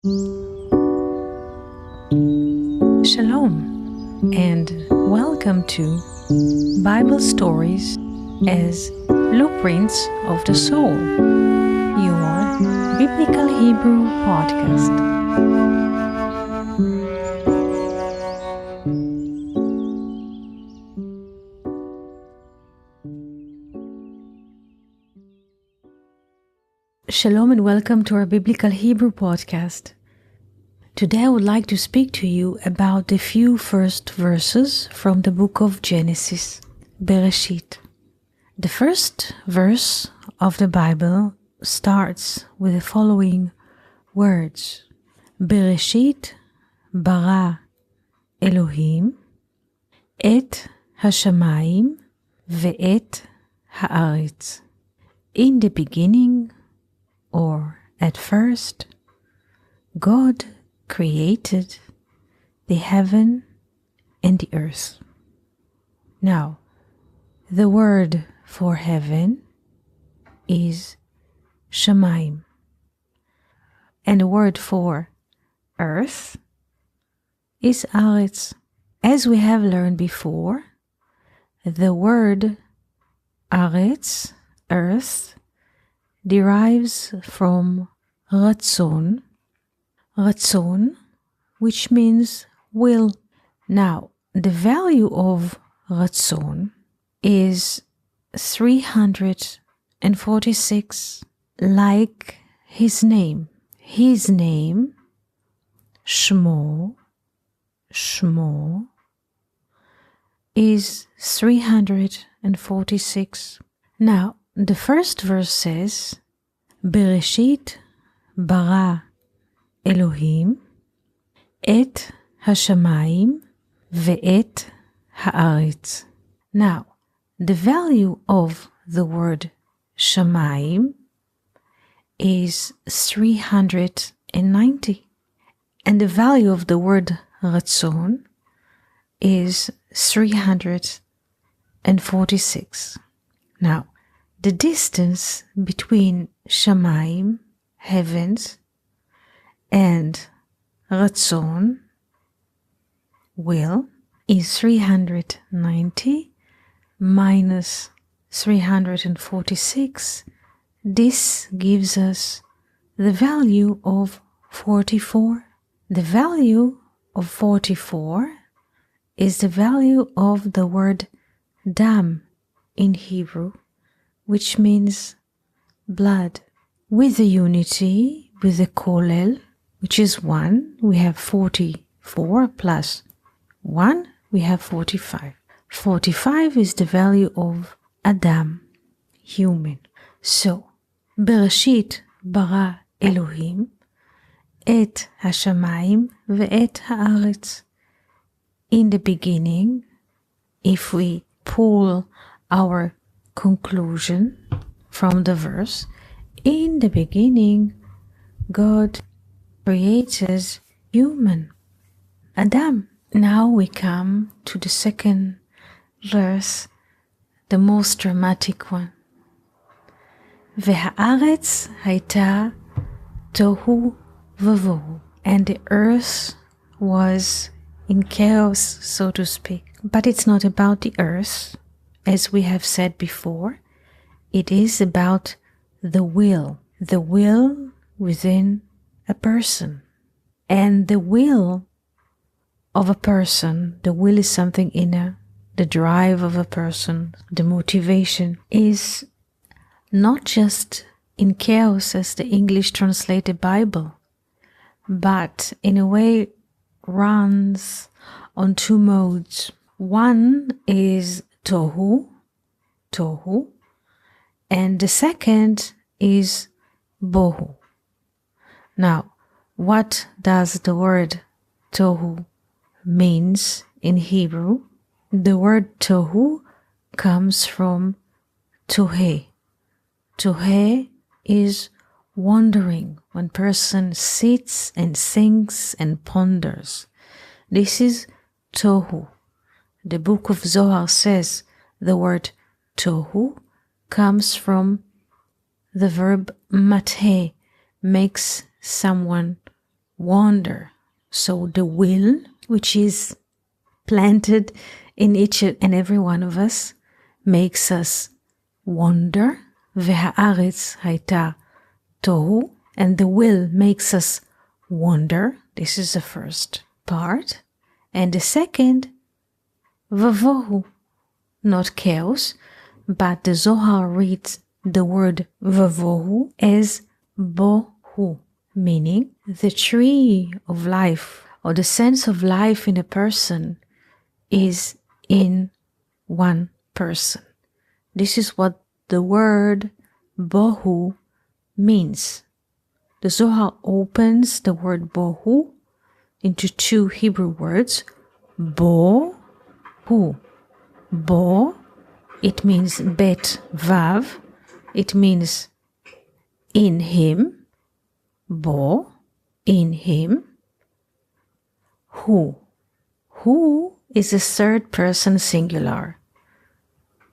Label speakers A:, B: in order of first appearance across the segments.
A: Shalom, and welcome to Bible Stories as Blueprints of the Soul, your Biblical Hebrew podcast. Shalom, and welcome to our Biblical Hebrew podcast. Today I would like to speak to you about the few first verses from the book of Genesis, Bereshit. The first verse of the Bible starts with the following words: Bereshit bara Elohim et hashamayim ve'et haaretz. In the beginning, or at first, God created the heaven and the earth. Now, the word for heaven is shamayim, and the word for earth is aretz. As we have learned before, the word aretz, earth, derives from ratzon, which means will. Now, the value of ratzon is 346, like his name. His name, Shmo, is 346. Now, the first verse says, Bereshit bara Elohim et hashamayim ve'et haaretz. Now, the value of the word shamayim is 390, and the value of the word ratzon is 346. Now, the distance between shamayim, heavens, and ratzon, will, is 390 minus 346. This gives us the value of 44. The value of 44 is the value of the word dam in Hebrew, which means blood. With the unity, with the kolel, which is 1, we have 44 plus 1, we have 45. 45 is the value of Adam, human. So, Bereshit bara Elohim et hashamayim ve'et haaretz. In the beginning, if we pull our conclusion from the verse, in the beginning, God created human, Adam. Now we come to the second verse, the most dramatic one. V'haaretz hayta tohu v'bohu. And the earth was in chaos, so to speak. But it's not about the earth, as we have said before. It is about the will within a person. And the will of a person, the will is something inner, the drive of a person, the motivation, is not just in chaos as the English translated Bible, but in a way runs on two modes. One is Tohu, and the second is Bohu. Now, what does the word Tohu means in Hebrew? The word Tohu comes from Tohe. Tohe is wondering, when person sits and thinks and ponders. This is Tohu. The book of Zohar says the word Tohu comes from the verb mathe, makes someone wonder. So the will, which is planted in each and every one of us, makes us wonder. והארץ הייתה tohu, and the will makes us wonder. This is the first part. And the second, vavohu, not chaos, but the Zohar reads the word vavohu as bohu, meaning the tree of life or the sense of life in a person is in one person. This is what the word bohu means. The Zohar opens the word bohu into two Hebrew words, bohu. Bo, it means bet vav, it means in him, bo, in him. Hu is a third person singular,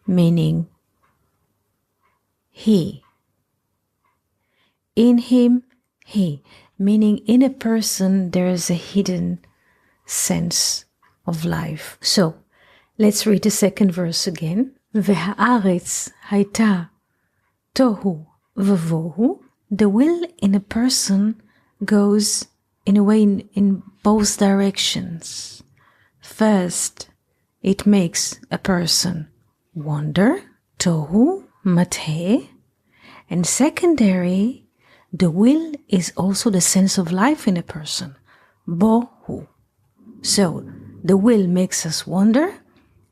A: meaning he. In him, he, meaning in a person there is a hidden sense of life. So, let's read the second verse again. והארץ הייתה tohu vavohu. The will in a person goes in a way in both directions. First, it makes a person wonder, tohu, mathe. And secondary, the will is also the sense of life in a person, bohu. So, the will makes us wonder,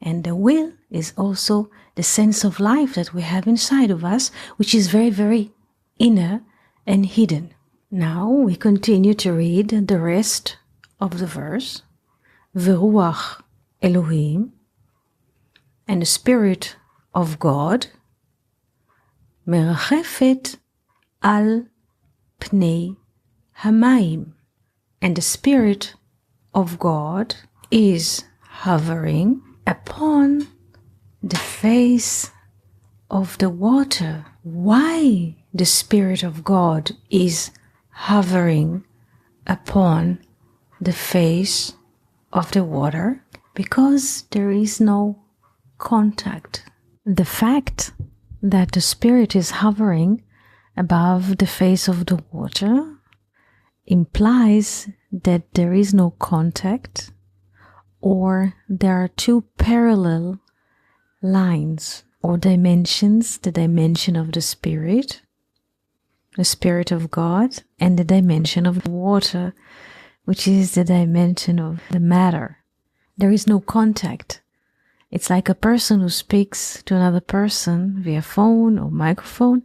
A: and the will is also the sense of life that we have inside of us, which is very, very inner and hidden. Now we continue to read the rest of the verse. V'ruach Elohim, and the Spirit of God, merachefet al pnei hamayim, and the Spirit of God is hovering upon the face of the water. Why the Spirit of God is hovering upon the face of the water? Because there is no contact. The fact that the Spirit is hovering above the face of the water implies that there is no contact, or there are two parallel lines or dimensions, the dimension of the Spirit of God, and the dimension of water, which is the dimension of the matter. There is no contact. It's like a person who speaks to another person via phone or microphone,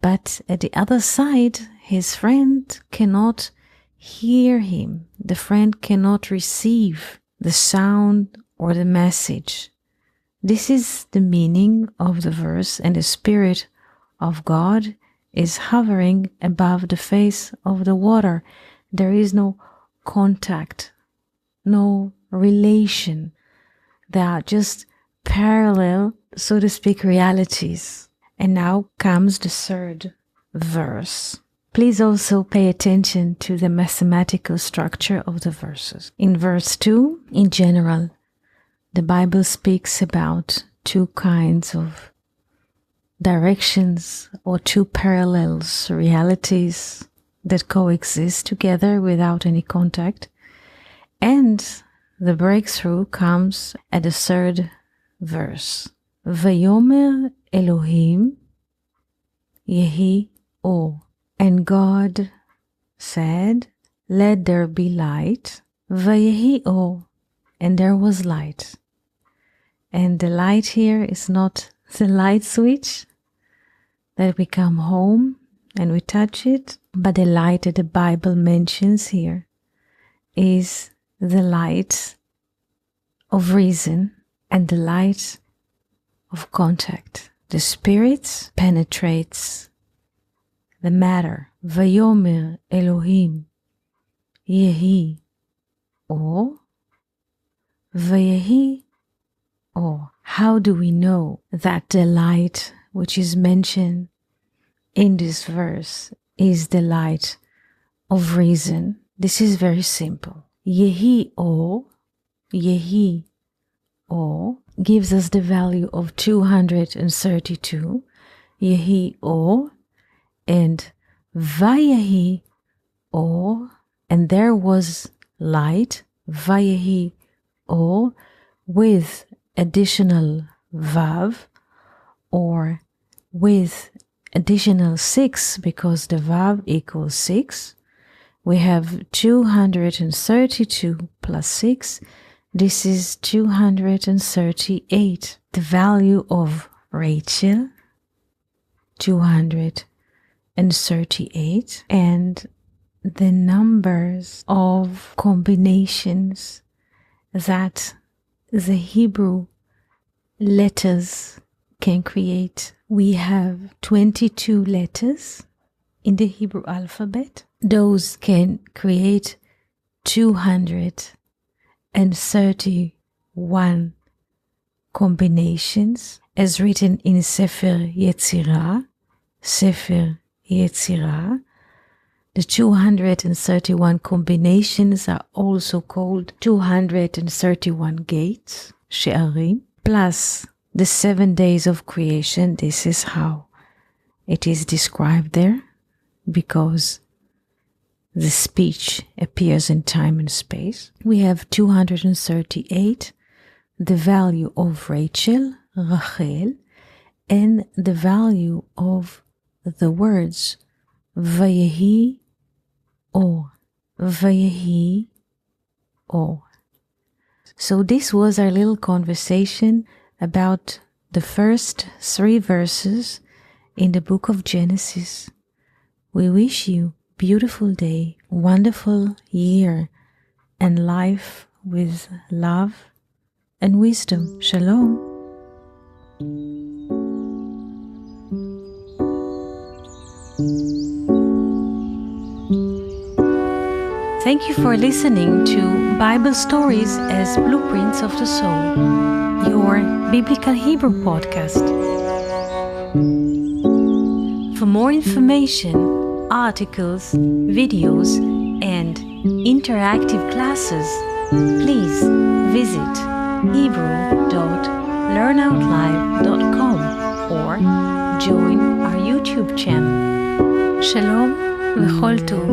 A: but at the other side, his friend cannot hear him. The friend cannot receive the sound or the message. This is the meaning of the verse, and the Spirit of God is hovering above the face of the water. There is no contact, no relation. They are just parallel, so to speak, realities. And now comes the third verse. Please also pay attention to the mathematical structure of the verses. In verse 2, in general, the Bible speaks about two kinds of directions or two parallels, realities that coexist together without any contact. And the breakthrough comes at the third verse. Vayomer Elohim Yehi O. And God said, let there be light. Vayehi O. And there was light. And the light here is not the light switch that we come home and we touch it, but the light that the Bible mentions here is the light of reason and the light of contact. The Spirit penetrates the matter. Vayomer Elohim Yehi O. Vayehi O. How do we know that the light which is mentioned in this verse is the light of reason? This is very simple. Yehi or gives us the value of 232. Yehi or, and Vayehi or, and there was light, Vayehi or, with additional Vav, or with additional 6, because the Vav equals 6. We have 232 plus 6. This is 238. The value of Rachel, 238. And the numbers of combinations that the Hebrew letters can create. We have 22 letters in the Hebrew alphabet. Those can create 231 combinations, as written in Sefer Yetzirah. The 231 combinations are also called 231 gates, she'arim, plus the 7 days of creation. This is how it is described there, because the speech appears in time and space. We have 238, the value of Rachel, Rachel, and the value of the words Vayehi or. Vayehi or. So this was our little conversation about the first 3 verses in the book of Genesis. We wish you beautiful day, wonderful year, and life with love and wisdom. Shalom. Thank you for listening to Bible Stories as Blueprints of the Soul, your Biblical Hebrew podcast. For more information, articles, videos, and interactive classes, please visit hebrew.learnoutlive.com or join our YouTube channel. Shalom v'chol tov.